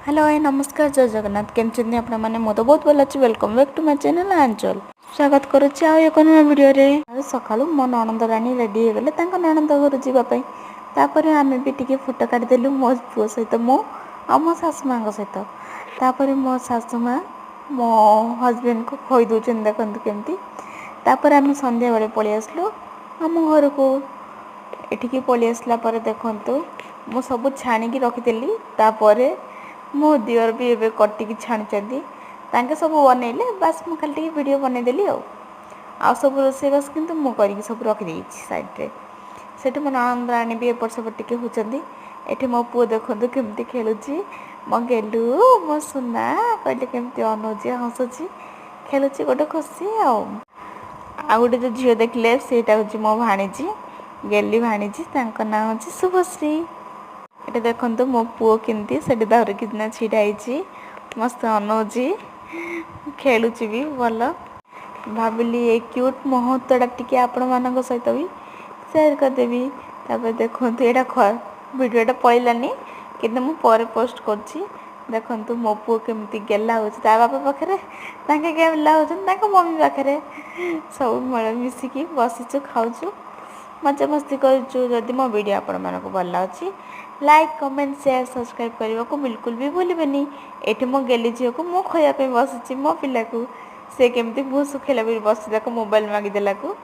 hello hi नमस्कार जय जगन्नाथ केमती आपण मैंने मो तो बहुत भल अच्छी welcome back to my channel Anchal स्वागत करुच्ची आ एक नुआ वीडियो रे सका मो ननंद राणी रेडी हो गले ननंद घर जावाई तापर आम भी टी फोटो काढ़ीदेलु मो पु सहित मो आ मो सासू माँ सहित तापर मो सासू माँ मो हजबैंड को खोई दौरान देखते केमती तापर आम संध्या बेले पलि आसलु आम घर को एठिकी पलि आसला देखु मु सब छाणिकी रखिदेली तापर मो दिवर भी एबे कटिकी छाणुचंदी तांके सब बनैले बस मु खाली वीडियो बनैदेली आ सब रोसे बस किंतु मु करिकी सब रखि देछि साइड रे सेठी मो ननंद राणी भी एपट सेपट टिके होचंदी एठी मो पुओ देखंतु केमती खेलुची मो गेलु मो सुना कहले केमती अनोची हसुची खेलुची गोटे खुशी आ गोटे जो झियो देखले सेटा होची मो भाणीजी गेली भाणीजी तांको नाम होची शुभश्री एटा देखंतु मो पुओ केमती सेठी धर कितना छिड़ाई मस्त अनौची खेलुची भी भल भाविली ये क्यूट मुहूर्तटा टिके आपण मानक सहित भी शेयर करदेवी तापर देखंतु एटा वीडियोटा पळिलानी किंतु मु पर पोस्ट करछि देखंतु मो पुओ केमती गेला होची ता बापा पाखरे तांके गेला होचन तांको मम्मी पाखरे सब मिल मिसिकी बसिचु खाउचु मजा मस्ती करूँ जदि मो वीडियो आपण मानक भल लागी लाइक कमेंट शेयर सब्सक्राइब करने को बिल्कुल भी भूलबेनी एठी मो गेली झील को मु खोया पे बसुची मो पिला को से केमती भूसु खेला भी बस मोबाइल मागिदेला को